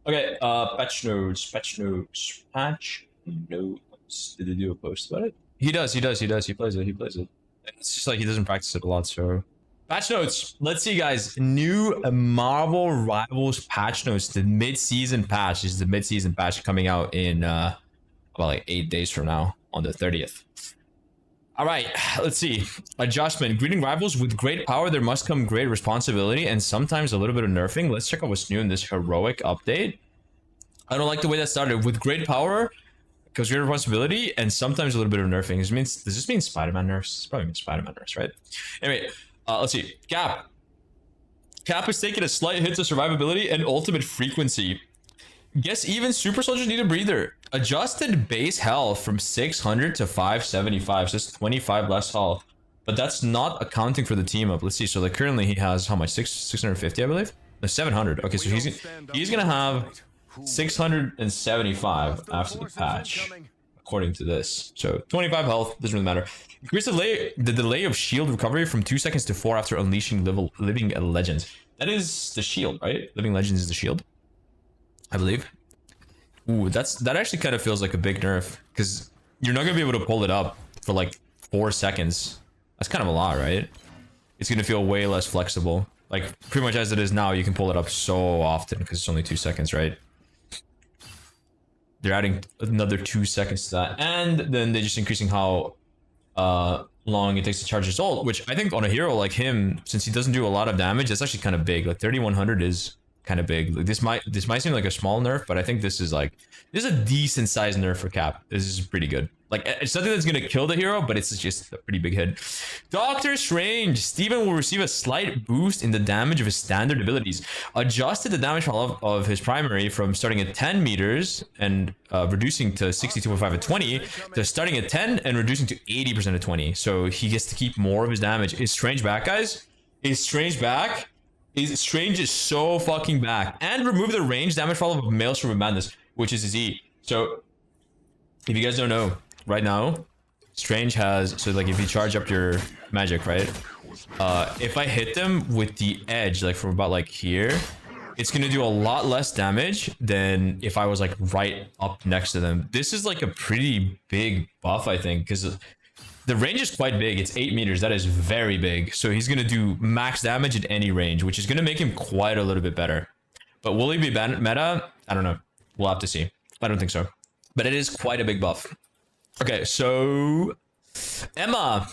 Okay, patch notes. Did they do a post about it? He does. He plays it. It's just like he doesn't practice it a lot, so. Patch notes. Let's see, guys. New Marvel Rivals patch notes. The mid-season patch. This is the mid-season patch coming out in about like 8 days from now on the 30th. All right, let's see. Adjustment. Greeting rivals with great power, there must come great responsibility and sometimes a little bit of nerfing. Let's check out what's new in this heroic update. I don't like the way that started. With great power comes great responsibility and sometimes a little bit of nerfing. Does this mean Spider-Man nerfs? It's probably mean Spider-Man nerfs, right? Anyway, let's see. Cap. Cap is taking a slight hit to survivability and ultimate frequency. Guess even super soldiers need a breather. Adjusted base health from 600 to 575, so it's 25 less health. But that's not accounting for the team up. Let's see. So like currently he has how much? 650, I believe. No, 700. Okay, so he's gonna have 675 after the patch, according to this. So 25 health doesn't really matter. Increase the delay of shield recovery from 2 seconds to 4 after unleashing living legends. That is the shield, right? Living legends is the shield, I believe. Ooh, that actually kind of feels like a big nerf because you're not gonna be able to pull it up for like 4 seconds. That's kind of a lot, right? It's gonna feel way less flexible. Like pretty much as it is now, you can pull it up so often because it's only 2 seconds, right? They're adding another 2 seconds to that, and then they're just increasing how long it takes to charge his ult, which I think on a hero like him, since he doesn't do a lot of damage, that's actually kind of big. Like 3100 is kind of big. Like this might seem like a small nerf, but I think this is a decent sized nerf for Cap. This is pretty good. Like it's something that's gonna kill the hero, but it's just a pretty big hit. Doctor Strange. Steven will receive a slight boost in the damage of his standard abilities. Adjusted the damage of his primary from starting at 10 meters and reducing to 62.5 at 20 to starting at 10 and reducing to 80% at 20. So he gets to keep more of his damage. Is Strange back, guys? Is Strange back? Strange is so fucking back. And remove the range damage follow of Maelstrom of Madness, which is his E. So if you guys don't know, right now Strange has, so like if you charge up your magic, right, if I hit them with the edge like from about like here, it's gonna do a lot less damage than if I was like right up next to them. This is like a pretty big buff, I think, because the range is quite big. It's 8 meters. That is very big. So he's going to do max damage at any range, which is going to make him quite a little bit better. But will he be meta? I don't know. We'll have to see. I don't think so. But it is quite a big buff. Okay, so Emma.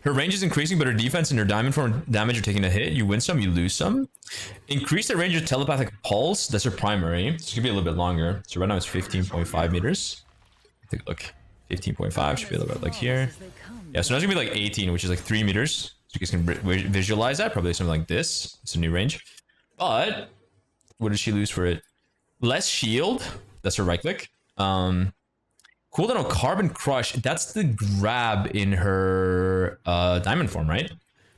Her range is increasing, but her defense and her diamond form damage are taking a hit. You win some, you lose some. Increase the range of telepathic pulse. That's her primary. It's going to be a little bit longer. So right now it's 15.5 meters. Take a look. 15.5 should be a little bit like here. Yeah, so now it's gonna be like 18, which is like 3 meters. So you guys can visualize that. Probably something like this. It's a new range. But what did she lose for it? Less shield. That's her right click. Cooldown on Carbon Crush. That's the grab in her diamond form, right?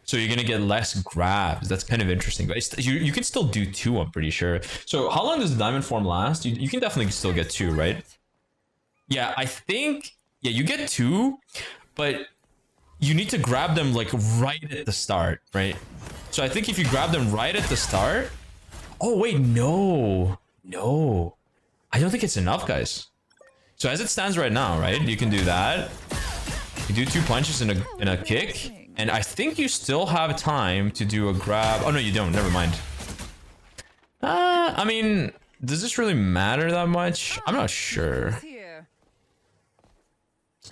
So you're gonna get less grabs. That's kind of interesting. But you can still do 2, I'm pretty sure. So how long does the diamond form last? You can definitely still get 2, right? Yeah, I think. Yeah, you get 2, but you need to grab them like right at the start, right? So I think if you grab them right at the start. Oh wait, no. I don't think it's enough, guys. So as it stands right now, right? You can do that. You do 2 punches and a kick, and I think you still have time to do a grab. Oh no, you don't. Never mind. I mean, does this really matter that much? I'm not sure.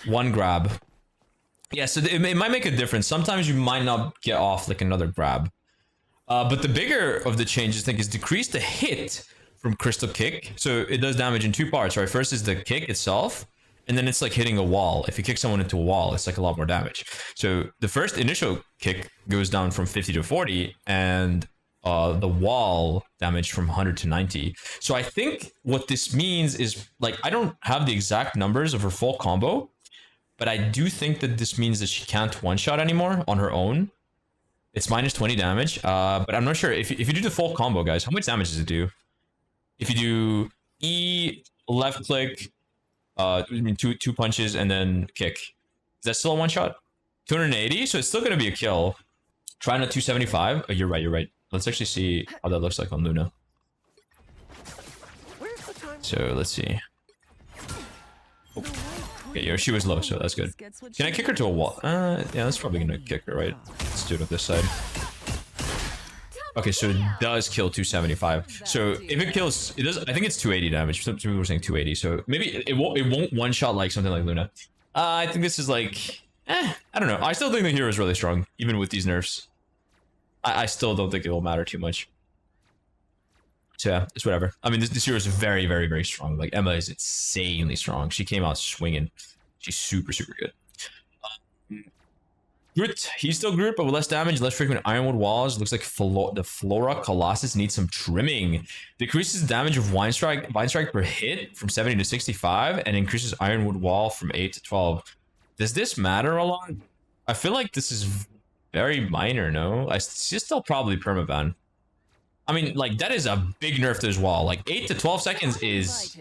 1 grab. Yeah, so it might make a difference. Sometimes you might not get off like another grab. But the bigger of the changes, I think, is decrease the hit from Crystal Kick. So it does damage in 2 parts, right? First is the kick itself, and then it's like hitting a wall. If you kick someone into a wall, it's like a lot more damage. So the first initial kick goes down from 50 to 40, and the wall damage from 100 to 90. So I think what this means is, like, I don't have the exact numbers of her full combo, but I do think that this means that she can't one-shot anymore on her own. It's minus 20 damage, but I'm not sure. If you do the full combo, guys, how much damage does it do? If you do E, left click, two punches, and then kick, is that still a one-shot? 280, so it's still going to be a kill. Try not 275. Oh, you're right. Let's actually see how that looks like on Luna. So let's see. Oh. Okay, yeah, she was low, so that's good. Can I kick her to a wall? Yeah, that's probably gonna kick her, right? Let's do it on this side. Okay, so it does kill 275. So if it kills, it does. I think it's 280 damage. Some people were saying 280. So maybe it won't one shot like something like Luna. I think this is like, I don't know. I still think the hero is really strong, even with these nerfs. I still don't think it will matter too much. So yeah, it's whatever. I mean, this hero is very, very, very strong. Like Emma is insanely strong. She came out swinging. She's super, super good. Groot, he's still Groot, but with less damage, less frequent ironwood walls. Looks like the Flora Colossus needs some trimming. Decreases damage of Vine Strike per hit from 70 to 65, and increases ironwood wall from 8 to 12. Does this matter a lot? I feel like this is very minor, no? I still probably permaban. I mean, like, that is a big nerf to his wall. Like, 8 to 12 seconds is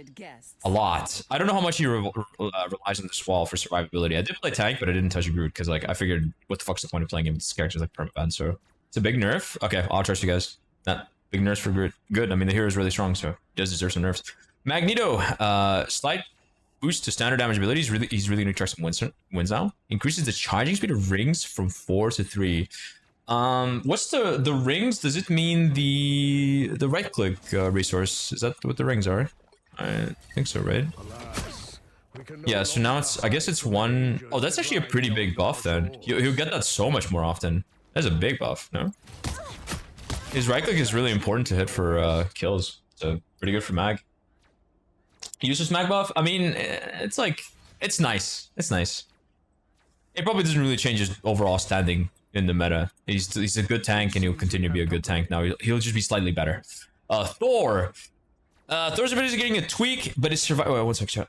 a lot. I don't know how much he relies on this wall for survivability. I did play tank, but I didn't touch Groot because, like, I figured, what the fuck's the point of playing him? This character's like permaban, so it's a big nerf. Okay, I'll trust you guys. That big nerfs for Groot. Good. I mean, the hero is really strong, so he does deserve some nerfs. Magneto, slight boost to standard damage abilities. He's really gonna try some wins now. Increases the charging speed of rings from 4 to 3. What's the rings? Does it mean the right click resource? Is that what the rings are? I think so, right? Yeah, so now it's, I guess it's one. Oh, that's actually a pretty big buff then. He'll get that so much more often. That's a big buff, no? His right click is really important to hit for kills, so pretty good for Mag. He uses Mag buff. I mean, it's like, it's nice. It's nice. It probably doesn't really change his overall standing in the meta. He's a good tank, and he'll continue to be a good tank. Now he'll just be slightly better. Thor. Thor's abilities are getting a tweak, but his survival. One sec, shot.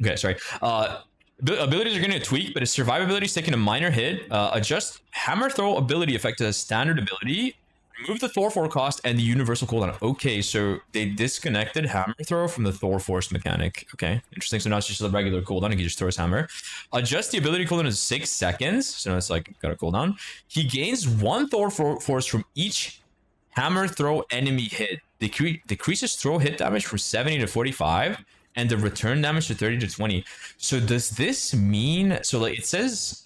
Okay, sorry. Abilities are getting a tweak, but his survivability is taking a minor hit. Adjust hammer throw ability effect to a standard ability. Remove the Thor 4 cost and the universal cooldown. Okay, so they disconnected hammer throw from the Thor force mechanic. Okay, interesting. So now it's just a regular cooldown. He can just throw his hammer. Adjust the ability cooldown to 6 seconds. So now it's like got a cooldown. He gains 1 Thor force from each hammer throw enemy hit. Decreases throw hit damage from 70 to 45, and the return damage to 30 to 20. So does this mean? So like it says,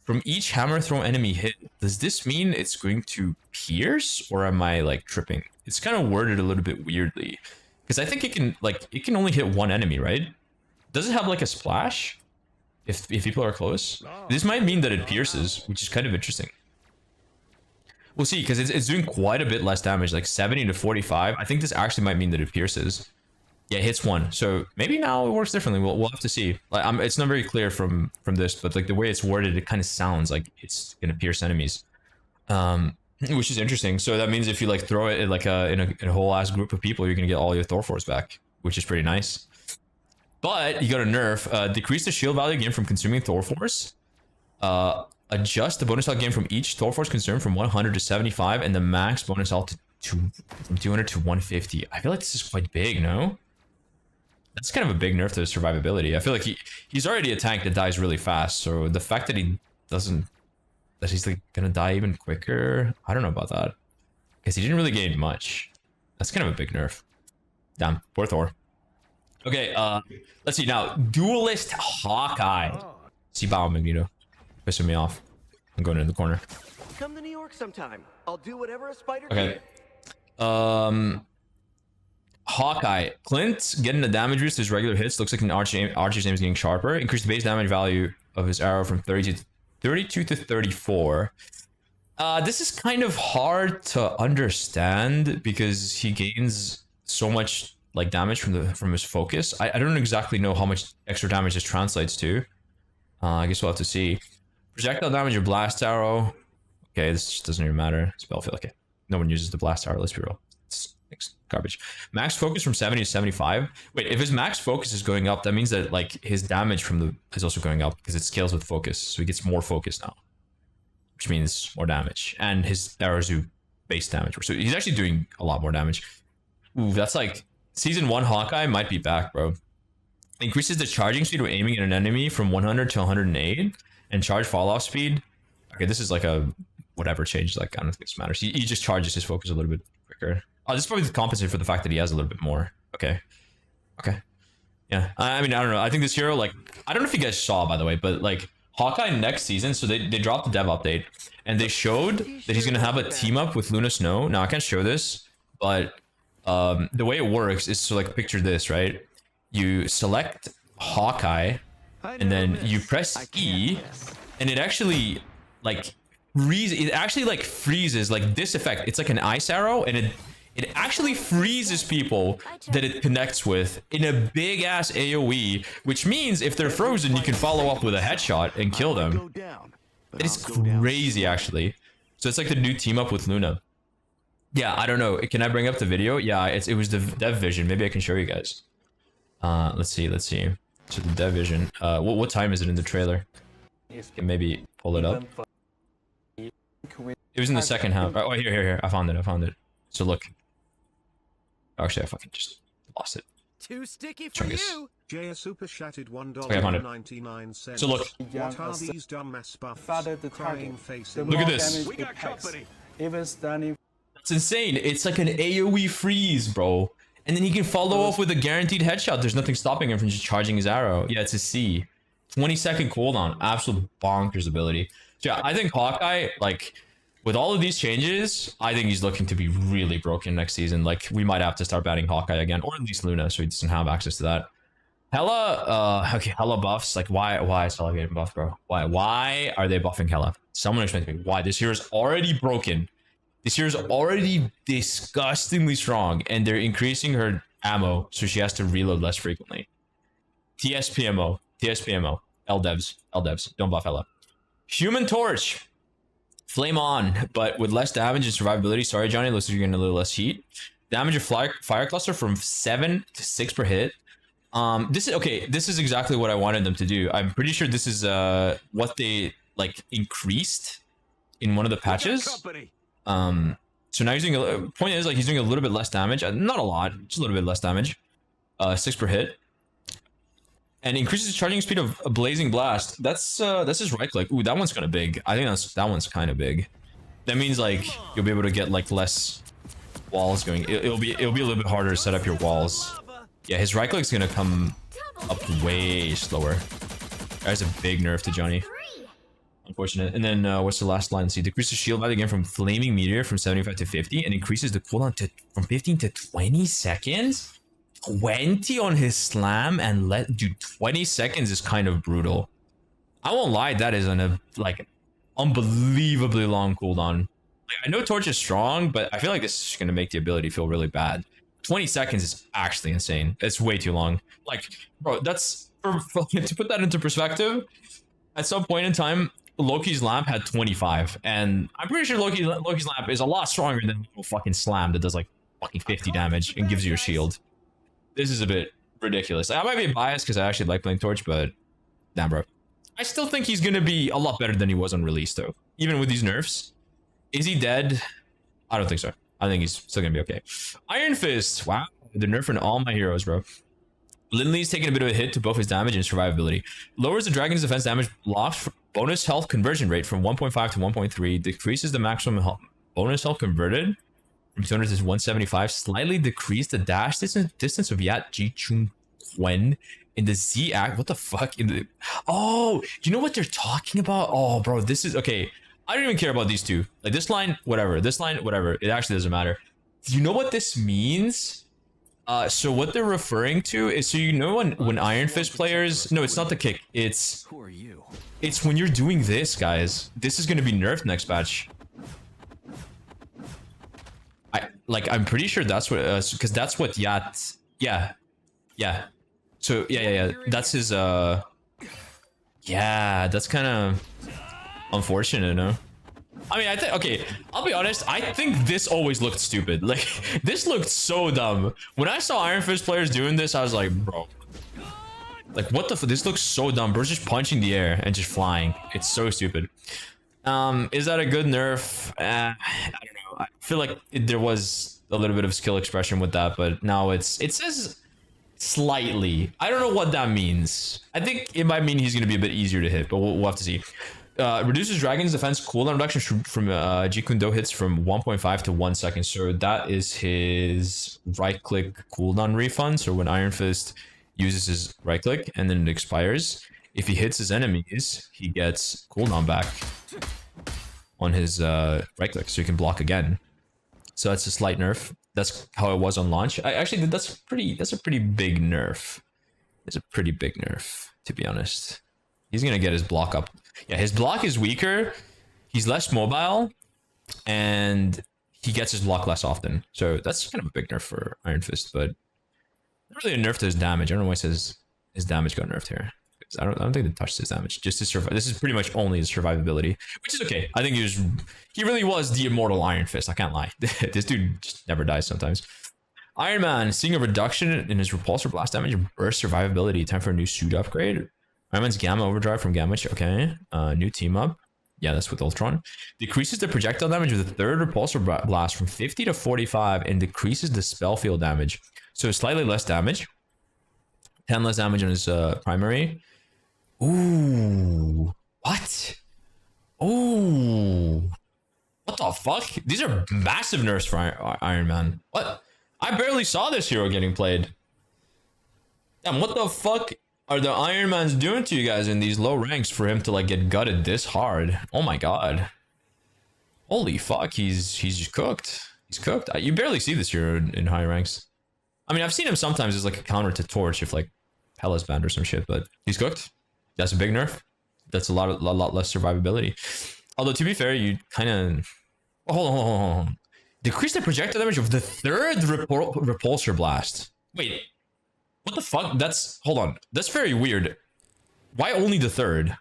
from each hammer throw enemy hit, does this mean it's going to pierce, or am I like tripping? It's kind of worded a little bit weirdly, because I think it can only hit one enemy, right? Does it have like a splash if people are close? This might mean that it pierces, which is kind of interesting. We'll see, because it's doing quite a bit less damage, like 70 to 45. I think this actually might mean that it pierces. Yeah, it hits 1. So maybe now it works differently. We'll have to see. Like, it's not very clear from this, but like the way it's worded, it kind of sounds like it's gonna pierce enemies, which is interesting. So that means if you like throw it like in a whole ass group of people, you're gonna get all your Thor force back, which is pretty nice. But you got a nerf. Decrease the shield value again from consuming Thor force. Adjust the bonus health gain from each Thor force consumed from 100 to 75, and the max bonus health from 200 to 150. I feel like this is quite big, no? That's kind of a big nerf to his survivability. I feel like he's already a tank that dies really fast, so the fact that he's like gonna die even quicker, I don't know about that, because he didn't really gain much. That's kind of a big nerf. Damn, poor Thor. Okay, let's see now. Duelist Hawkeye. See, Bow Magneto pissing me off. I'm going in the corner. Come to New York sometime. I'll do whatever a spider can. Okay. Hawkeye. Clint getting the damage boost to his regular hits. Looks like an archer's aim is getting sharper. Increase the base damage value of his arrow from 32 to 34. This is kind of hard to understand because he gains so much like damage from his focus. I don't exactly know how much extra damage this translates to. I guess we'll have to see. Projectile damage of blast arrow. Okay, this just doesn't even matter. Spellfield. Okay, no one uses the blast arrow. Let's be real. It's garbage. Max focus from 70 to 75. Wait, if his max focus is going up, that means that like his damage is also going up because it scales with focus, so he gets more focus now, which means more damage, and his arrows do base damage. So he's actually doing a lot more damage. Ooh, that's like season 1 Hawkeye might be back, bro. Increases the charging speed when aiming at an enemy from 100 to 108, and charge fall off speed. Okay, this is like a whatever change. Like I don't think this matters. He just charges his focus a little bit quicker. Oh, this is probably to compensate for the fact that he has a little bit more. Okay. Okay. Okay. Yeah. I mean, I don't know. I think this hero, like, I don't know if you guys saw, by the way, but like Hawkeye next season, so they dropped the dev update and they showed that he's gonna have a team up with Luna Snow. Now I can't show this, but the way it works is, so like picture this, right? You select Hawkeye and then you press E and it actually like freezes like this effect. It's like an ice arrow, and it actually freezes people that it connects with in a big ass AoE, which means if they're frozen, you can follow up with a headshot and kill them. It is crazy, actually. So it's like the new team up with Luna. Yeah, I don't know. Can I bring up the video? Yeah, it was the dev vision. Maybe I can show you guys. Let's see. So the dev vision. What time is it in the trailer? Can maybe pull it up. It was in the second half. Oh, here. I found it. So look. Actually, I fucking just lost it. Too sticky for Chungus. you. Jay super chatted $1.99. So look, what are these dumbass buffs? Father the Crying target. faces. The Look at more this. damage We it got packs. company. Even stunning. It's insane. It's like an AoE freeze, bro. And then he can follow up with a guaranteed headshot. There's nothing stopping him from just charging his arrow. Yeah, it's a C. 20-second cooldown. Absolute bonkers ability. So yeah, I think Hawkeye, like, with all of these changes, I think he's looking to be really broken next season. Like, we might have to start banning Hawkeye again, or at least Luna, so he doesn't have access to that. Hela, okay, Hela buffs. Like, why is Hela getting buffed, bro? Why are they buffing Hela? Someone explain to me why. This hero's already broken. This hero's already disgustingly strong, and they're increasing her ammo, so she has to reload less frequently. TSPMO, LDevs, don't buff Hela. Human Torch, Flame on, but with less damage and survivability. Sorry, Johnny, looks like you're getting a little less heat. Damage of fire cluster from 7 to 6 per hit. This is exactly what I wanted them to do. I'm pretty sure this is what they like increased in one of the patches. So now he's doing point is, like, he's doing a little bit less damage, not a lot, just a little bit less damage. 6 per hit, and increases the charging speed of a blazing blast. That's his right click. Ooh, that one's kind of big. I think that one's kind of big. That means like you'll be able to get like less walls going. It'll be a little bit harder to set up your walls. Yeah, his right click's gonna come up way slower. That's a big nerf to Johnny. Unfortunate. And then what's the last line? See, decreases shield value again from flaming meteor from 75 to 50, and increases the cooldown from 15 to 20 seconds. 20 on his slam, and dude, 20 seconds is kind of brutal. I won't lie, that is like unbelievably long cooldown. Like, I know Torch is strong, but I feel like this is gonna make the ability feel really bad. 20 seconds is actually insane. It's way too long. Like, bro, that's to put that into perspective. At some point in time, Loki's lamp had 25, and I'm pretty sure Loki's lamp is a lot stronger than a fucking slam that does like fucking 50 damage and gives you a shield. This is a bit ridiculous. I might be biased because I actually like playing Torch, but damn, bro. I still think he's gonna be a lot better than he was on release, though. Even with these nerfs. Is he dead? I don't think so. I think he's still gonna be okay. Iron Fist. Wow. They're nerfing all my heroes, bro. Lindley's taking a bit of a hit to both his damage and survivability. Lowers the dragon's defense damage blocked bonus health conversion rate from 1.5 to 1.3. Decreases the maximum bonus health converted from 200 to 175. Slightly decreased the dash distance of Yat Ji Chung Quen in the Z act. What the fuck? Oh, you know what they're talking about? Oh, bro, this is okay. I don't even care about these two. Like this line, whatever. This line, whatever. It actually doesn't matter. Do you know what this means? So what they're referring to is, so you know when Iron Fist players, no, it's not the kick. It's when you're doing this, guys. This is gonna be nerfed next patch. I'm pretty sure that's what, because that's what Yat, yeah. So yeah. That's his, yeah, that's kind of unfortunate, no? I mean, I think, okay, I'll be honest, I think this always looked stupid. Like, this looked so dumb. When I saw Iron Fist players doing this, I was like, bro. Like, what the f- this looks so dumb. Bro's just punching the air and just flying. It's so stupid. Is that a good nerf? I don't know. I feel like there was a little bit of skill expression with that, but now it says slightly. I don't know what that means. I think it might mean he's going to be a bit easier to hit, but we'll have to see. Reduces Dragon's defense cooldown reduction from Jikundo hits from 1.5 to 1 second. So that is his right click cooldown refund. So when Iron Fist uses his right click and then it expires, if he hits his enemies, he gets cooldown back on his right click, so you can block again. So that's a slight nerf. That's how it was on launch. That's a pretty big nerf. It's a pretty big nerf, to be honest. He's gonna get his block up. Yeah, his block is weaker. He's less mobile, and he gets his block less often. So that's kind of a big nerf for Iron Fist, but not really a nerf to his damage. I don't know why it says his damage got nerfed here. I don't think it touched his damage. Just to survive. This is pretty much only his survivability, which is okay. I think he really was the immortal Iron Fist. I can't lie. This dude just never dies sometimes. Iron Man seeing a reduction in his repulsor blast damage and burst survivability. Time for a new suit upgrade. Iron Man's Gamma Overdrive from Gamma. Okay. New team up. Yeah, that's with Ultron. Decreases the projectile damage with a third repulsor blast from 50 to 45 and decreases the spell field damage. So slightly less damage. 10 less damage on his primary. Ooh. What? Ooh. What the fuck? These are massive nerfs for Iron Man. What? I barely saw this hero getting played. Damn, what the fuck are the Iron Mans doing to you guys in these low ranks for him to like get gutted this hard? Oh my god. Holy fuck, he's just cooked. He's cooked. You barely see this hero in high ranks. I mean, I've seen him sometimes as like a counter to Torch if like Hela's banned or some shit, but he's cooked. That's a big nerf. That's a lot less survivability. Although to be fair, you kind of hold on. Decrease the projectile damage of the third repulsor blast. Wait, what the fuck? Hold on. That's very weird. Why only the third?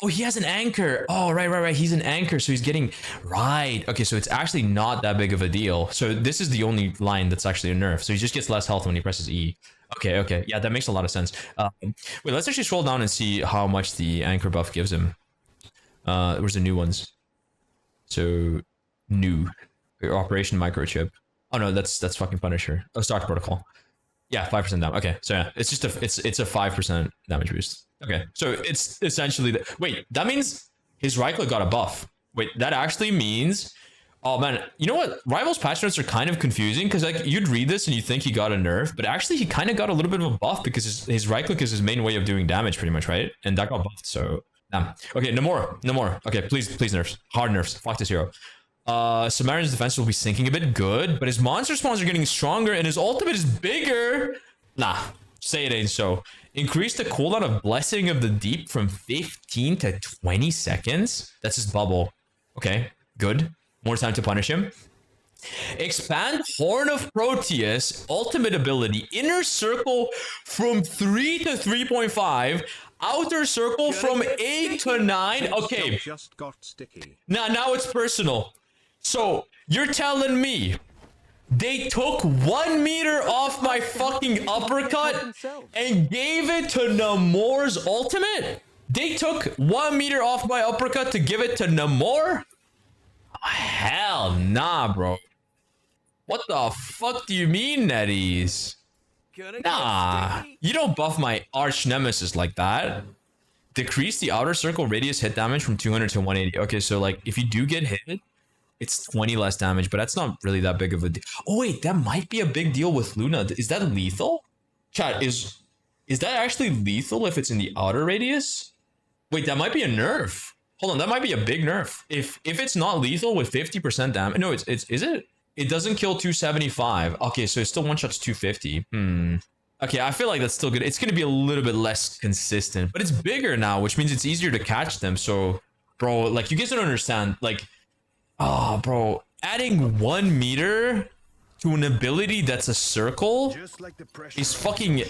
Oh, he has an anchor. Oh, right. He's an anchor, so he's getting right. Okay, so it's actually not that big of a deal. So this is the only line that's actually a nerf. So he just gets less health when he presses E. Okay. Yeah, that makes a lot of sense. Wait, let's actually scroll down and see how much the anchor buff gives him. Where's the new ones? So, new. Operation Microchip. Oh no, that's fucking Punisher. Oh, Stark Protocol. Yeah, 5% damage. Okay, so yeah, it's just it's a 5% damage boost. Okay, so it's essentially wait, that means his right click got a buff. Wait, that actually means... Oh man, you know what? Rivals patch notes are kind of confusing because like you'd read this and you think he got a nerf, but actually he kind of got a little bit of a buff because his right click is his main way of doing damage pretty much, right? And that got buffed, so damn. Okay, Namor. Okay, please nerfs. Hard nerfs. Fuck this hero. Samaritan's defense will be sinking a bit good, but his monster spawns are getting stronger and his ultimate is bigger. Nah, say it ain't so. Increase the cooldown of Blessing of the Deep from 15 to 20 seconds. That's his bubble. Okay, good. More time to punish him. Expand Horn of Proteus ultimate ability. Inner circle from 3 to 3.5. Outer circle from 8 to 9. Okay. Just got sticky. Now it's personal. So you're telling me they took 1 meter off my fucking uppercut and gave it to Namor's ultimate? They took 1 meter off my uppercut to give it to Namor? Hell nah, bro. What the fuck do you mean, Netties? Nah, you don't buff my arch nemesis like that. Decrease the outer circle radius hit damage from 200 to 180. Okay, so like if you do get hit, it's 20 less damage, but that's not really that big of a deal. Oh wait, that might be a big deal with Luna. Is that lethal? Chat, is that actually lethal if it's in the outer radius? Wait, that might be a nerf. Hold on, that might be a big nerf. If it's not lethal with 50% damage, no, is it? It doesn't kill 275. Okay, so it still one-shots 250. Okay, I feel like that's still good. It's going to be a little bit less consistent, but it's bigger now, which means it's easier to catch them. So, bro, like, you guys don't understand. Like, oh, bro, adding 1 meter to an ability that's a circle is fucking...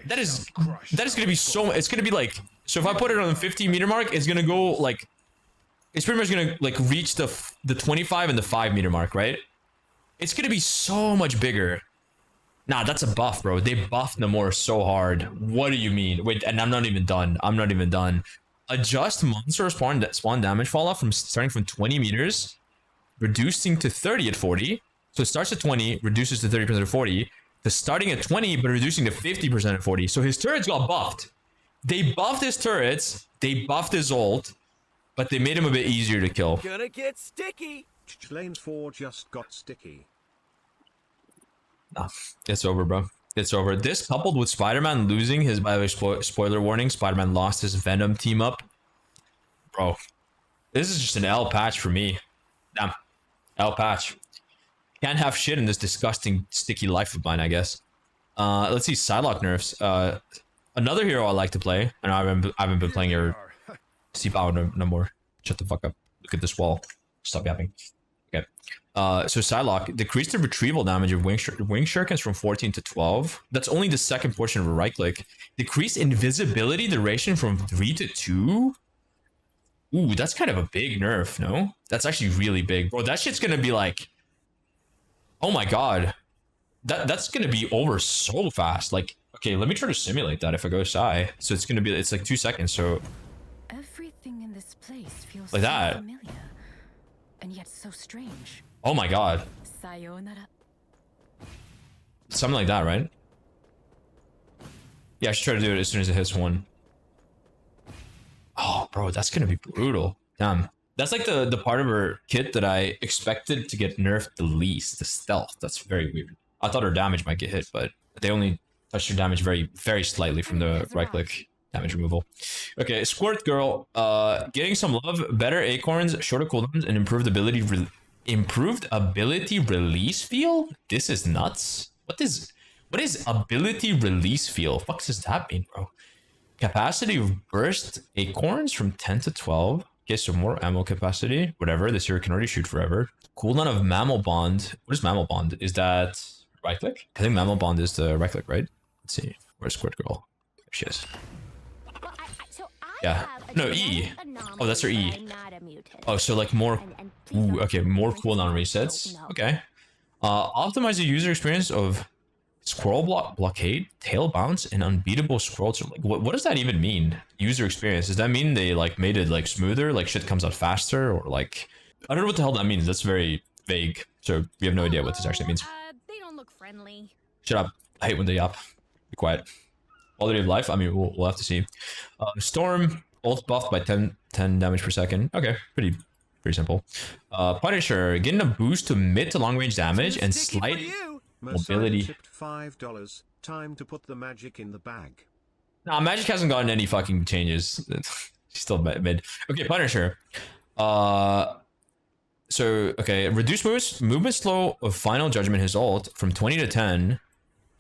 That is going to be so... It's going to be like... So if I put it on the 15 meter mark, it's going to go like... It's pretty much going to like reach the 25 and the 5 meter mark, right? It's going to be so much bigger. Nah, that's a buff, bro. They buffed Namor so hard. What do you mean? Wait, and I'm not even done. Adjust monster spawn damage fall off from starting from 20 meters, reducing to 30 at 40. So it starts at 20, reduces to 30% at 40. To starting at 20, but reducing to 50% at 40. So his turrets got buffed. They buffed his turrets, they buffed his ult, but they made him a bit easier to kill. Gonna get sticky. Lane 4 just got sticky. Nah, it's over, bro. It's over. This coupled with Spider-Man losing his, by the way, spoiler warning, Spider-Man lost his Venom team up. Bro, this is just an L patch for me. Damn. L patch. Can't have shit in this disgusting sticky life of mine, I guess. Let's see, Psylocke nerfs. Another hero I like to play, and I haven't been playing your Power no more. Shut the fuck up. Look at this wall. Stop yapping. Okay. So Psylocke decreased the retrieval damage of wing shurikens from 14 to 12. That's only the second portion of a right click. Decreased invisibility duration from 3 to 2. Ooh, that's kind of a big nerf, no? That's actually really big. Bro, that shit's gonna be like... Oh my god. That's gonna be over so fast. Like, okay, let me try to simulate that if I go Psy. So it's gonna be... It's like 2 seconds, so... Everything in this place feels like so that. familiar, and yet so strange. Oh my god. Sayonara. Something like that, right? Yeah, I should try to do it as soon as it hits 1. Oh, bro, that's gonna be brutal. Damn. That's like the part of her kit that I expected to get nerfed the least, the stealth. That's very weird. I thought her damage might get hit, but they only touched her damage very, very slightly from the right-click damage removal. Okay, Squirrel Girl, getting some love, better acorns, shorter cooldowns, and improved ability release feel? This is nuts. What is ability release feel? Fuck does that mean, bro? Capacity of burst acorns from 10 to 12. Okay, so more ammo capacity. Whatever, this hero can already shoot forever. Cooldown of Mammal Bond. What is Mammal Bond? Is that right click? I think Mammal Bond is the right click, right? Let's see. Where's Squirt Girl? There she is. Yeah. No, E. Oh, that's her E. Oh, so like more... Ooh, okay, more cooldown resets. Okay. Optimize the user experience of Squirrel Blockade, Tail Bounce, and Unbeatable Scroll. Like, what does that even mean? User experience. Does that mean they like made it like smoother? Like shit comes out faster? Or like... I don't know what the hell that means. That's very vague. So we have no idea what this actually means. They don't look friendly. Shut up. I hate when they yap. Be quiet. Quality of life? I mean, we'll have to see. Storm, ult buffed by 10 damage per second. Okay, pretty simple. Punisher, getting a boost to mid to long range damage and slight mobility. Tipped $5. Time to put the magic in the bag. Nah, magic hasn't gotten any fucking changes. She's still mid. Okay, Punisher. So, okay, reduce movement slow of Final Judgment, his ult, from 20 to 10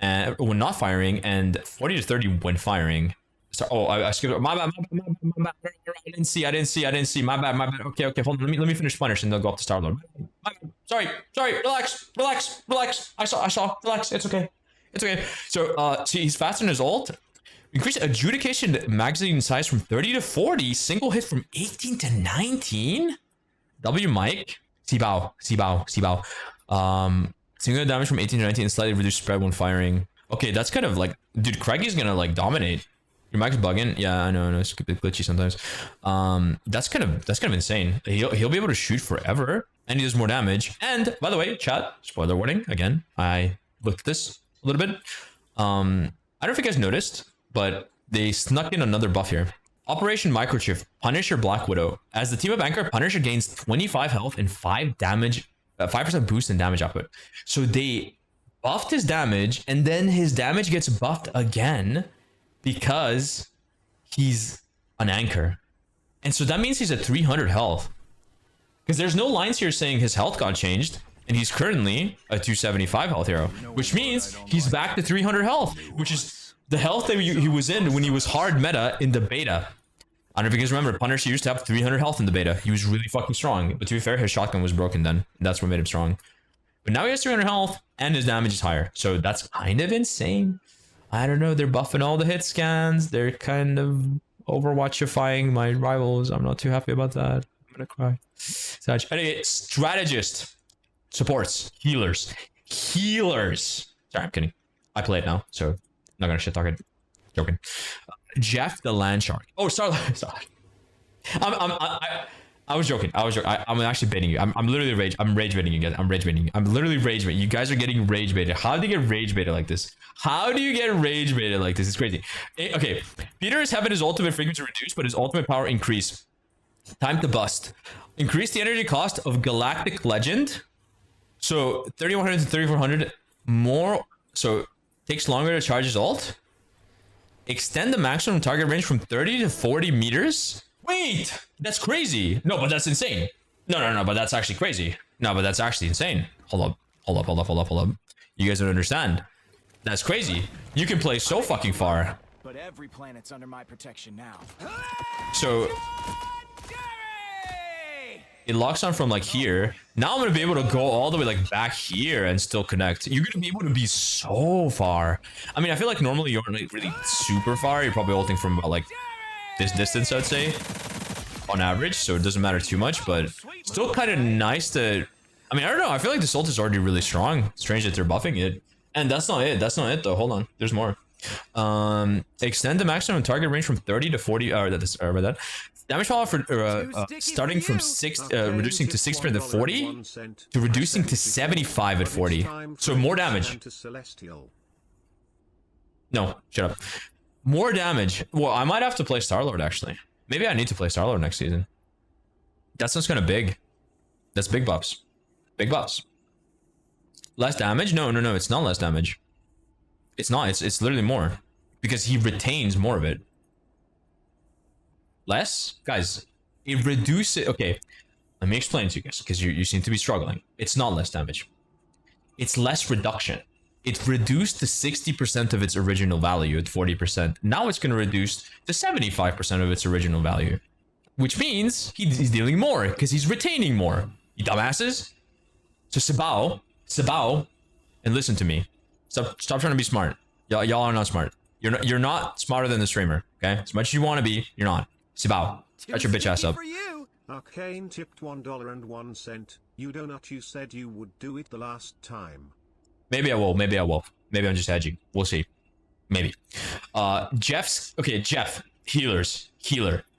and when not firing, and 40 to 30 when firing. So, oh, I skipped. My bad. I didn't see. My bad. Okay, hold on. Let me finish Punish, and they'll go up to Star-Lord. Sorry. Relax. I saw. Relax. It's okay. So, see, he's faster than his ult. Increase adjudication magazine size from 30 to 40. Single hit from 18 to 19. W Mike. Sibao. Single damage from 18 to 19 and slightly reduced spread when firing. Okay, that's kind of like, dude, Craigy's gonna like dominate. Your mic's bugging. Yeah, I know. It's a bit glitchy sometimes. That's kind of insane. He'll be able to shoot forever, and he does more damage. And by the way, chat, spoiler warning again. I looked at this a little bit. I don't know if you guys noticed, but they snuck in another buff here. Operation Microchip, Punisher Black Widow. As the team of anchor, Punisher gains 25 health and 5% boost in damage output. So they buffed his damage, and then his damage gets buffed again because he's an anchor. And so that means he's at 300 health. Because there's no lines here saying his health got changed, and he's currently a 275 health hero, which means he's back to 300 health, which is the health that he was in when he was hard meta in the beta. I don't know if you guys remember, Punisher used to have 300 health in the beta. He was really fucking strong. But to be fair, his shotgun was broken then. That's what made him strong. But now he has 300 health, and his damage is higher. So that's kind of insane. I don't know. They're buffing all the hit scans. They're kind of Overwatchifying my rivals. I'm not too happy about that. I'm gonna cry. Anyway, strategist. Supports. Healers. Sorry, I'm kidding. I play it now, so I'm not gonna shit talk it. Joking. Jeff the Land Shark. Oh, sorry. I was joking. I'm actually baiting you. I'm literally rage baiting you guys. I'm rage baiting you. I'm literally rage baiting. You guys are getting rage baited. How do you get rage baited like this? How do you get rage baited like this? It's crazy. Okay. Peter is having his ultimate frequency reduced, but his ultimate power increase. Time to bust. Increase the energy cost of Galactic Legend. So 3100 to 3400 more. So takes longer to charge his ult. Extend the maximum target range from 30 to 40 meters. Wait, that's crazy. No, but that's insane. No, but that's actually crazy. No, but that's actually insane. Hold up. You guys don't understand. That's crazy. You can play so fucking far. But every planet's under my protection now. So it locks on from like here. Now I'm gonna be able to go all the way like back here and still connect. You're gonna be able to be so far. I mean, I feel like normally you're really super far. You're probably ulting from about like this distance, I'd say, on average. So it doesn't matter too much, but still kind of nice to. I mean, I don't know. I feel like this ult is already really strong. Strange that they're buffing it. And that's not it. That's not it though. Hold on. There's more. Extend the maximum target range from 30 to 40. That. Damage power for starting from reducing to 6% at 40 to reducing to 75 at 40. So more damage. No, shut up. More damage. Well, I might have to play Star-Lord actually. Maybe I need to play Star-Lord next season. That sounds kind of big. That's big buffs. Big buffs. Less damage? No. It's not less damage. It's not. It's literally more because he retains more of it. Less? Guys, it reduces... Okay, let me explain to you guys, because you seem to be struggling. It's not less damage. It's less reduction. It reduced to 60% of its original value at 40%. Now it's going to reduce to 75% of its original value. Which means he's dealing more, because he's retaining more. You dumbasses. So Sabao, and listen to me. Stop trying to be smart. Y'all are not smart. You're not smarter than the streamer, okay? As much as you want to be, you're not. Sibao, shut your bitch ass up. Arcane tipped $1.01. You donut. You said you would do it the last time. Maybe I will. Maybe I'm just hedging. We'll see. Maybe. Jeff, healer,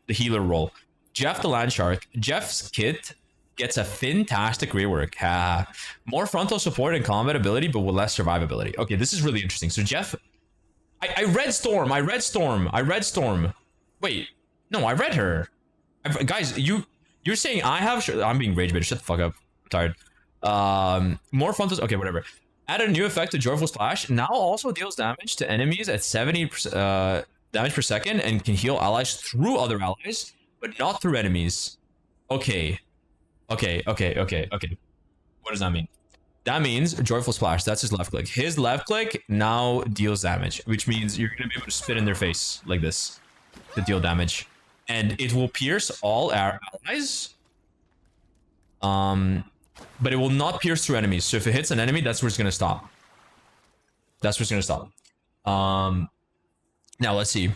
the healer role. Jeff the Land Shark. Jeff's kit gets a fantastic rework. More frontal support and combat ability, but with less survivability. Okay, this is really interesting. So Jeff, I read Storm. Wait. No, I read her. Guys, you're saying I have... I'm being rage baited. Shut the fuck up. I'm tired. More frontals... Okay, whatever. Add a new effect to Joyful Splash. Now also deals damage to enemies at 70% damage per second and can heal allies through other allies, but not through enemies. Okay. What does that mean? That means Joyful Splash. That's his left click. His left click now deals damage, which means you're going to be able to spit in their face like this to deal damage. And it will pierce all our allies. But it will not pierce through enemies. So if it hits an enemy, that's where it's gonna stop. Now let's see.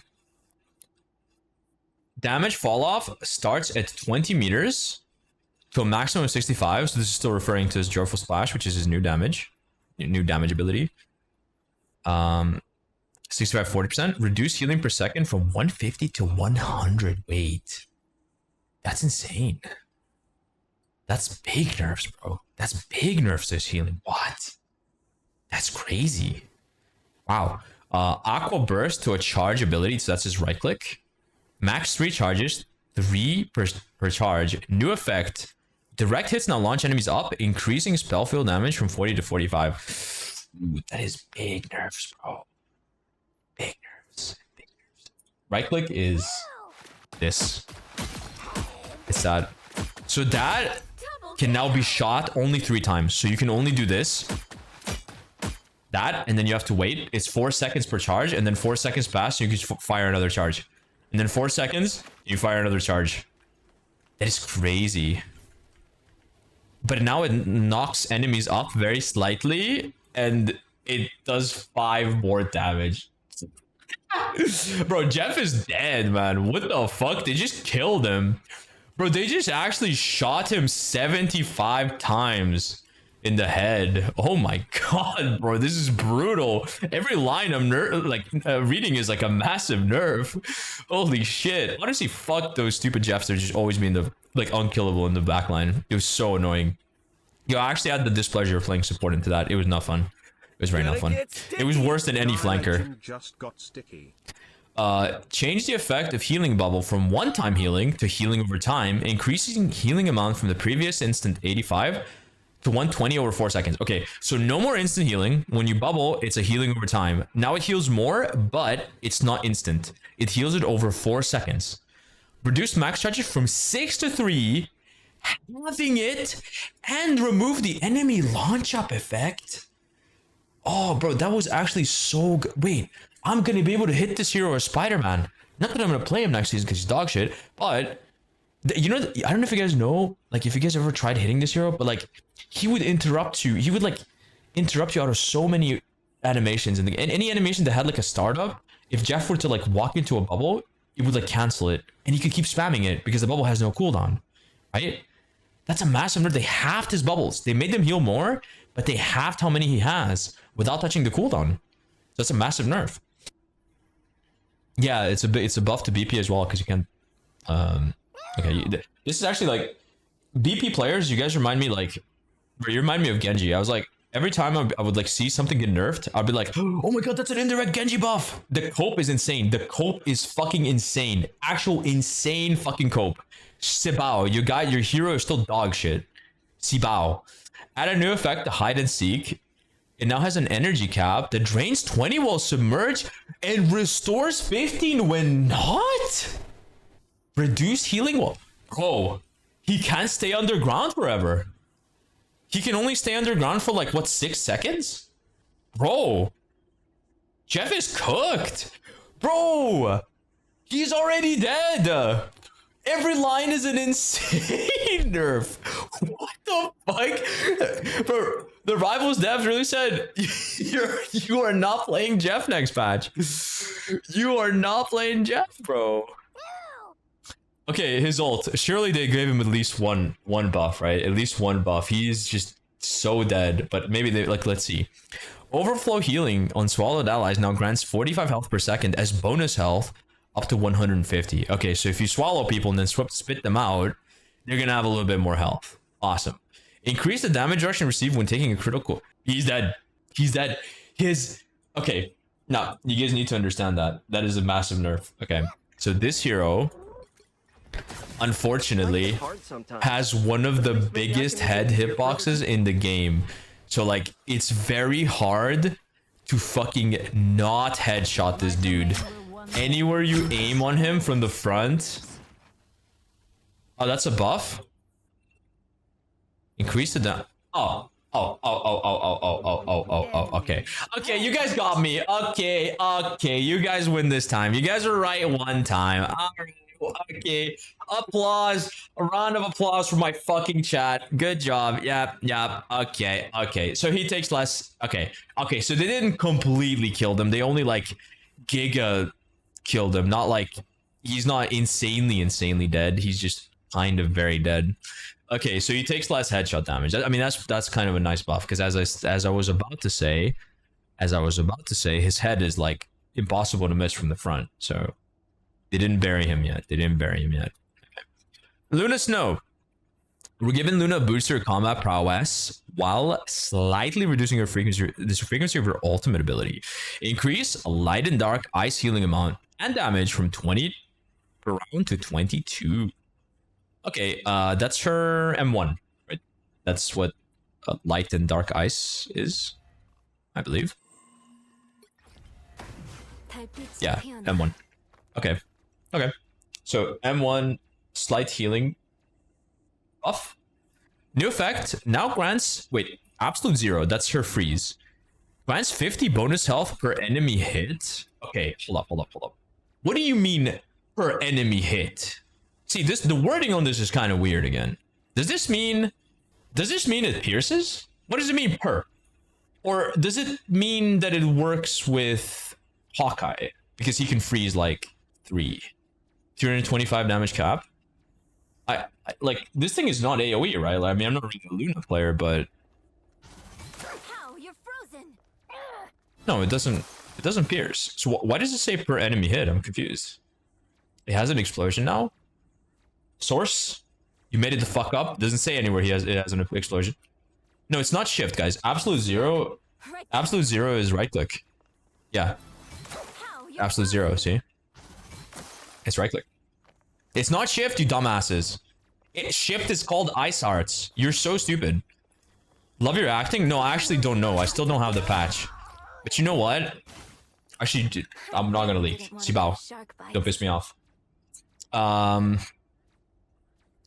Damage fall off starts at 20 meters to a maximum of 65. So this is still referring to his Joyful Splash, which is his new damage ability. 65, 40%. Reduce healing per second from 150 to 100. Wait. That's insane. That's big nerfs, bro. That's big nerfs to his healing. What? That's crazy. Wow. Aqua Burst to a charge ability. So that's his right click. Max 3 charges. 3 per charge. New effect. Direct hits now launch enemies up, increasing spell field damage from 40 to 45. Ooh, that is big nerfs, bro. Big nerfs. Right click is this. It's that. So that can now be shot only 3 times. So you can only do this, that, and then you have to wait. It's 4 seconds per charge, and then 4 seconds pass, so you can fire another charge. And then 4 seconds, you fire another charge. That is crazy. But now it knocks enemies up very slightly, and it does 5 more damage. Bro, Jeff is dead, man. What the fuck? They just killed him. Bro, they just actually shot him 75 times in the head. Oh my god, bro. This is brutal. Every line I'm reading is like a massive nerf. Holy shit. Honestly, fuck those stupid Jeffs. They're just always being the like unkillable in the backline. It was so annoying. Yo, I actually had the displeasure of playing support into that. It was not fun. It was very not fun. It was worse than any flanker. Just got sticky. Change the effect of healing bubble from one-time healing to healing over time, increasing healing amount from the previous instant 85 to 120 over 4 seconds. Okay, so no more instant healing. When you bubble, it's a healing over time. Now it heals more, but it's not instant. It heals it over 4 seconds. Reduce max charges from 6 to 3, having it, and remove the enemy launch up effect. Oh, bro, that was actually so good. Wait, I'm gonna be able to hit this hero as Spider-Man. Not that I'm gonna play him next season because he's dog shit, but you know, I don't know if you guys know, like, if you guys ever tried hitting this hero, but like, he would interrupt you. He would like interrupt you out of so many animations, and any animation that had like a startup, if Jeff were to like walk into a bubble, it would like cancel it, and he could keep spamming it because the bubble has no cooldown, right? That's a massive nerf. They halved his bubbles. They made them heal more, but they halved how many he has without touching the cooldown. So that's a massive nerf. Yeah, it's a buff to BP as well because you can. Okay, this is actually like BP players. You guys remind me like, you remind me of Genji. I was like, every time I would like see something get nerfed, I'd be like, oh my god, that's an indirect Genji buff. The cope is insane. The cope is fucking insane. Actual insane fucking cope. Sibao, your hero is still dog shit. Sibao. Add a new effect, hide and seek. It now has an energy cap that drains 20 while submerged and restores 15 when not. Reduce healing while... Bro, he can't stay underground forever. He can only stay underground for like, what, 6 seconds? Bro. Jeff is cooked. Bro. He's already dead. Every line is an insane nerf. What the fuck? Bro, the Rivals devs really said, you are not playing Jeff next patch. You are not playing Jeff, bro. Okay, his ult. Surely they gave him at least one buff, right? At least one buff. He's just so dead. But maybe they like. Let's see. Overflow healing on swallowed allies now grants 45 health per second as bonus health up to 150. Okay, so if you swallow people and then spit them out, you're gonna have a little bit more health. Awesome. Increase the damage reduction received when taking a critical. He's dead. He's dead. Okay. Now you guys need to understand that is a massive nerf. Okay, so this hero, unfortunately, has one of the biggest head hitboxes in the game. So like, it's very hard to fucking not headshot this dude. Anywhere you aim on him from the front. Oh, that's a buff. Increase the down. Oh, okay. Okay, you guys got me. Okay, you guys win this time. You guys are right one time. All right. Okay, applause. A round of applause for my fucking chat. Good job. Yep. Okay, so he takes less. Okay, so they didn't completely kill them. They only like giga killed him. Not like, he's not insanely dead. He's just kind of very dead. Okay, so he takes less headshot damage. I mean, that's kind of a nice buff, because as I was about to say, his head is like impossible to miss from the front. So they didn't bury him yet. Okay. Luna Snow. We're giving Luna a boost to her combat prowess while slightly reducing her frequency of her ultimate ability. Increase light and dark ice healing amount and damage from 20 per round to 22. Okay, that's her M1, right? That's what light and dark ice is, I believe. Yeah, M1. Okay. So M1 slight healing buff. New effect now grants, wait, absolute 0. That's her freeze. Grants 50 bonus health per enemy hit. Okay, hold up. What do you mean per enemy hit? See, the wording on this is kind of weird again. Does this mean it pierces? What does it mean per? Or does it mean that it works with Hawkeye? Because he can freeze like 325 damage cap. I like, this thing is not AoE, right? Like, I mean, I'm not really a Luna player, but How? You're frozen. no, it doesn't pierce. So why does it say per enemy hit? I'm confused. It has an explosion now. Source? You made it the fuck up. Doesn't say anywhere it has an explosion. No, it's not shift, guys. Absolute zero is right click. Yeah. How? You're Absolute zero, see? It's right click. It's not shift, you dumbasses. Shift is called ice arts. You're so stupid. Love your acting? No, I actually don't know. I still don't have the patch. But you know what? Actually, I'm not gonna leak. Sibao. Don't piss me off.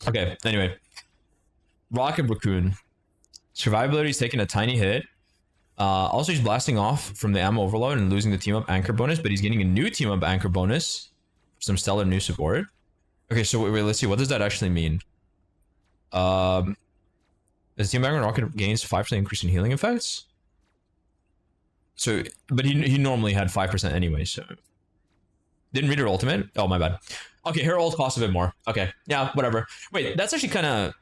Okay, anyway. Rocket Raccoon. Survivability is taking a tiny hit. Also, he's blasting off from the ammo overload and losing the team up anchor bonus, but he's getting a new team up anchor bonus. Some stellar new support. Okay, so wait, let's see. What does that actually mean? As team anchor rocket gains 5% increase in healing effects. So, but he normally had 5% anyway, so. Didn't read her ultimate? Oh, my bad. Okay, her ult costs a bit more. Okay, yeah, whatever. Wait, that's actually kind of...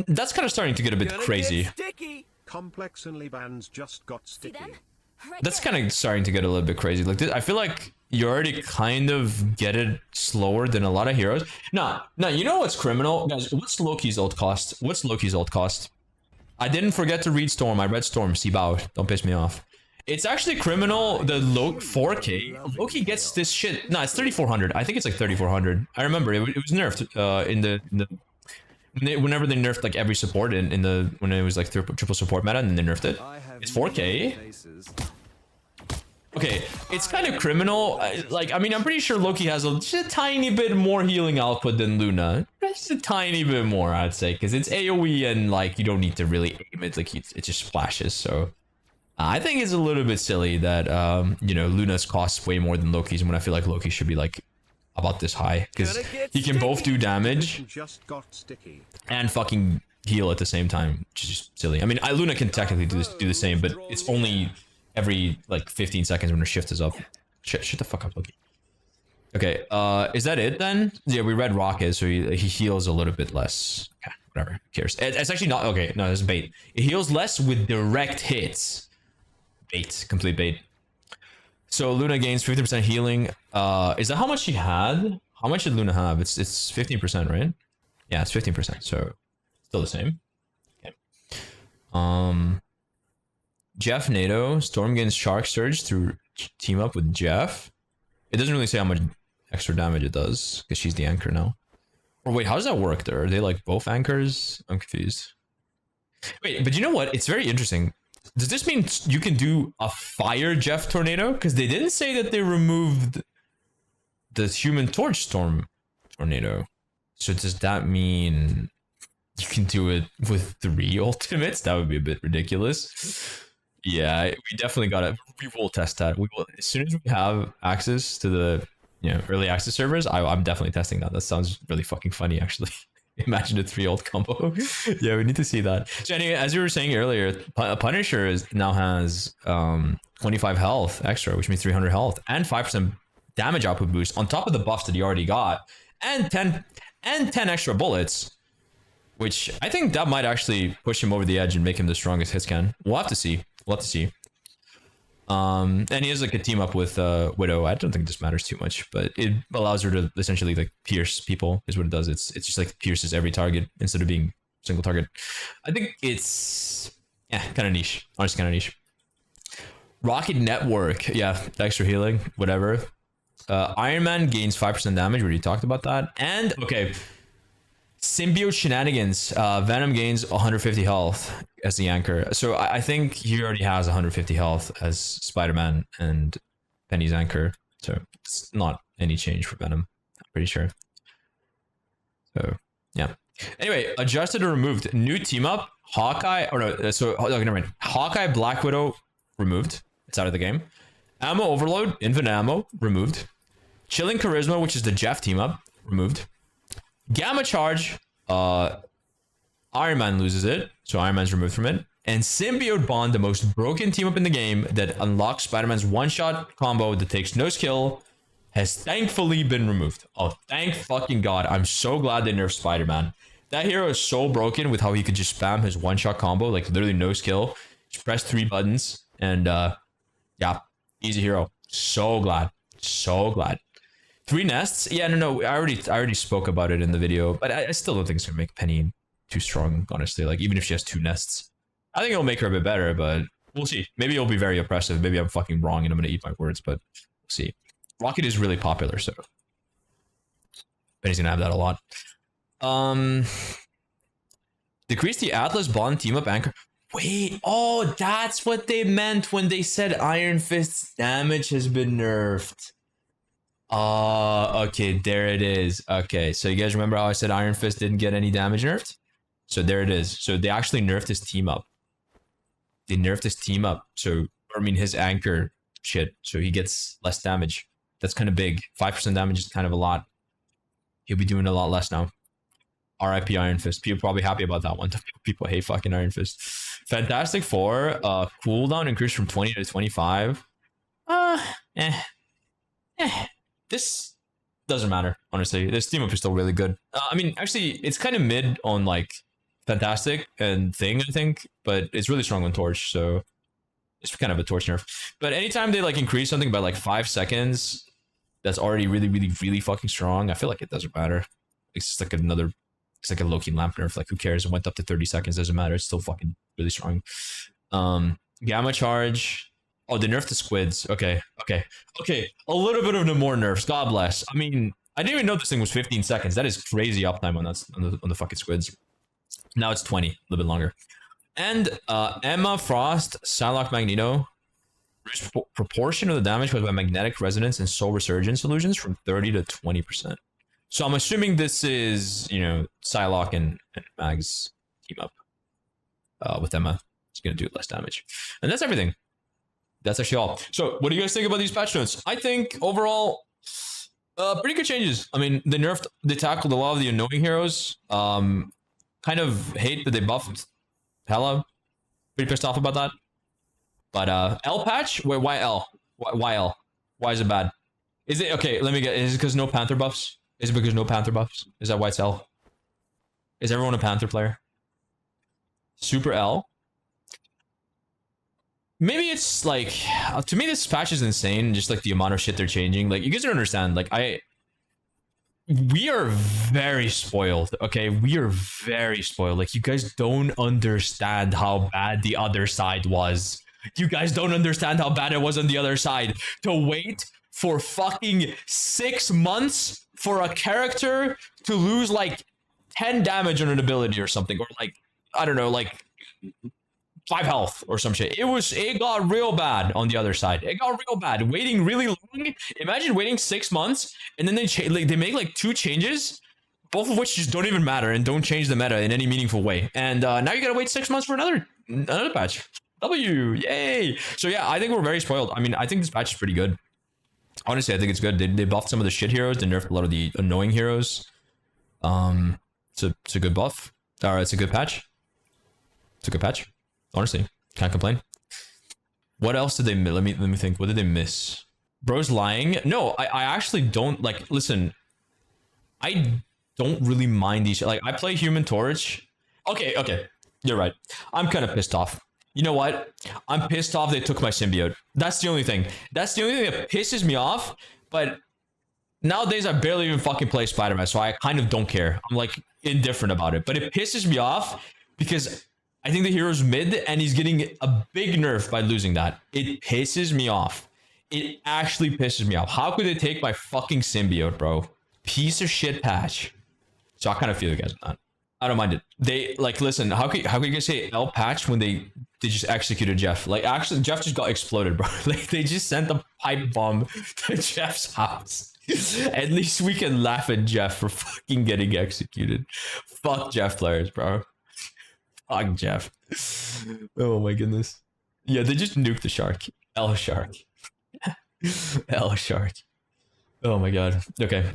That's kind of starting to get a bit crazy. Complex and bands just got sticky. That's kind of starting to get a little bit crazy. Like, I feel like you already kind of get it slower than a lot of heroes. Nah, you know what's criminal? Guys, what's Loki's ult cost? What's Loki's ult cost? I didn't forget to read Storm. I read Storm. Sibao. Don't piss me off. It's actually criminal. The 4K. Loki gets this shit. No, it's 3,400. I think it's like 3,400. I remember it was nerfed in the whenever they nerfed like every support when it was like triple support meta, and then they nerfed it. It's 4K. Okay, it's kind of criminal. Like, I mean, I'm pretty sure Loki has just a tiny bit more healing output than Luna. Just a tiny bit more, I'd say, because it's AoE and like you don't need to really aim it. Like it just splashes. So I think it's a little bit silly that you know, Luna's costs way more than Loki's, when I feel like Loki should be like about this high, because he can both do damage and fucking heal at the same time, which is just silly. I mean, Luna can technically do the same, but it's only every like 15 seconds when her shift is up. Shut the fuck up, Loki. Okay, is that it then? Yeah, we read Rocket, so he heals a little bit less. Okay, whatever, who cares? It's actually not okay. No, it's bait. It heals less with direct hits. Bait, complete bait. So Luna gains 50% healing. Is that how much she had? How much did Luna have? It's 15%, right? Yeah, it's 15%. So still the same. Okay. Jeff NATO. Storm gains Shark Surge through team up with Jeff. It doesn't really say how much extra damage it does, because she's the anchor now. Or wait, how does that work there? Are they like both anchors? I'm confused. Wait, but you know what? It's very interesting. Does this mean you can do a fire Jeff tornado? Because they didn't say that they removed the Human Torch Storm tornado. So does that mean you can do it with 3 ultimates? That would be a bit ridiculous. Yeah, we definitely gotta. We will test that. We will, as soon as we have access to the early access servers. I'm definitely testing that. That sounds really fucking funny, actually. Imagine a 3 ult combo. Yeah, we need to see that. So anyway, as you were saying earlier, Punisher now has 25 health extra, which means 300 health and 5% damage output boost on top of the buffs that he already got, and 10 extra bullets, which I think that might actually push him over the edge and make him the strongest hit scan. We'll have to see. We'll have to see. And he has like a team up with Widow. I don't think this matters too much, but it allows her to essentially like pierce people is what it does. It's just like pierces every target instead of being single target. I think it's kind of niche. Honestly, kind of niche. Rocket Network, yeah, extra healing, whatever. Iron Man gains 5% damage. We already talked about that. And okay, Symbiote Shenanigans. Venom gains 150 health as the anchor. So I think he already has 150 health as Spider-Man and Penny's anchor. So it's not any change for Venom, I'm pretty sure. So yeah. Anyway, adjusted or removed. New team up. Hawkeye. Or no. So okay, never mind. Hawkeye, Black Widow removed. It's out of the game. Ammo overload. Infinite ammo removed. Chilling Charisma, which is the Jeff team up, removed. Gamma Charge, Iron Man loses it, so Iron Man's removed from it. And Symbiote Bond, the most broken team up in the game that unlocks Spider-Man's one-shot combo that takes no skill, has thankfully been removed. Oh, thank fucking God. I'm so glad they nerfed Spider-Man. That hero is so broken with how he could just spam his one-shot combo, like literally no skill. Just press 3 buttons, and yeah, easy hero. So glad. So glad. 3 nests? Yeah, no. I already spoke about it in the video, but I still don't think it's gonna make Penny too strong, honestly. Like, even if she has 2 nests. I think it'll make her a bit better, but we'll see. Maybe it'll be very oppressive. Maybe I'm fucking wrong and I'm gonna eat my words, but we'll see. Rocket is really popular, so Penny's gonna have that a lot. Decrease the Atlas Bond team up anchor. Wait, oh, that's what they meant when they said Iron Fist's damage has been nerfed. Okay, there it is. Okay, so you guys remember how I said Iron Fist didn't get any damage nerfed? So there it is. So they actually nerfed his team up. They nerfed his team up. So, I mean, his anchor shit. So he gets less damage. That's kind of big. 5% damage is kind of a lot. He'll be doing a lot less now. RIP Iron Fist. People probably happy about that one. People hate fucking Iron Fist. Fantastic Four. Cooldown increased from 20 to 25. This doesn't matter, honestly. This team up is still really good. I mean, actually, it's kind of mid on like Fantastic and Thing, I think, but it's really strong on Torch, so it's kind of a Torch nerf. But anytime they like increase something by like 5 seconds, that's already really fucking strong. I feel like it doesn't matter. It's just like another. It's like a Loki lamp nerf. Like, who cares? It went up to 30 seconds. Doesn't matter. It's still fucking really strong. Gamma charge. Oh, they nerfed the squids. Okay. A little bit of Namor nerfs. God bless. I mean, I didn't even know this thing was 15 seconds. That is crazy uptime on that on the fucking squids. Now it's 20, a little bit longer. And Emma, Frost, Psylocke, Magneto. Proportion of the damage caused by magnetic resonance and soul resurgence illusions from 30 to 20%. So I'm assuming this is, you know, Psylocke and Mag's team up with Emma. It's going to do less damage. And that's everything. That's actually all. So what do you guys think about these patch notes? I think overall, pretty good changes. I mean, they tackled a lot of the annoying heroes. Kind of hate that they buffed Hela. Pretty pissed off about that. But L patch? Wait, why L? Why L? Why is it bad? Is it, okay, let me get, is it because no Panther buffs? Is it because no Panther buffs? Is that why it's L? Is everyone a Panther player? Super L? Maybe it's like, to me this patch is insane, just like the amount of shit they're changing. Like, you guys don't understand, like, we are very spoiled, okay? We are very spoiled. Like, you guys don't understand how bad the other side was. You guys don't understand how bad it was on the other side. To wait for fucking 6 months for a character to lose like 10 damage on an ability or something, or like, I don't know, like 5 health or some shit. It got real bad on the other side. It got real bad. Waiting really long. Imagine waiting 6 months and then they make like 2 changes, both of which just don't even matter and don't change the meta in any meaningful way. And now you gotta wait 6 months for another patch. W, yay! So yeah, I think we're very spoiled. I mean, I think this patch is pretty good. Honestly, I think it's good. They buffed some of the shit heroes. They nerfed a lot of the annoying heroes. It's a good buff. Or it's a good patch. It's a good patch. Honestly, can't complain. What else did they miss? Let me think. What did they miss? Bro's lying. No, I actually don't like. Listen, I don't really mind these. Like, I play Human Torch. Okay, you're right. I'm kind of pissed off. You know what? I'm pissed off they took my symbiote. That's the only thing. That's the only thing that pisses me off. But nowadays, I barely even fucking play Spider-Man, so I kind of don't care. I'm like indifferent about it. But it pisses me off because I think the hero's mid and he's getting a big nerf by losing that. It pisses me off. It actually pisses me off. How could they take my fucking symbiote, bro? Piece of shit patch. So I kind of feel you guys on that. I don't mind it. They like, listen, how could you guys say L patch when they just executed Jeff? Like, actually, Jeff just got exploded, bro. Like, they just sent a pipe bomb to Jeff's house. At least we can laugh at Jeff for fucking getting executed. Fuck Jeff players, bro. Fuck Jeff. Oh my goodness. Yeah, they just nuked the shark. L shark. L shark. Oh my god. Okay.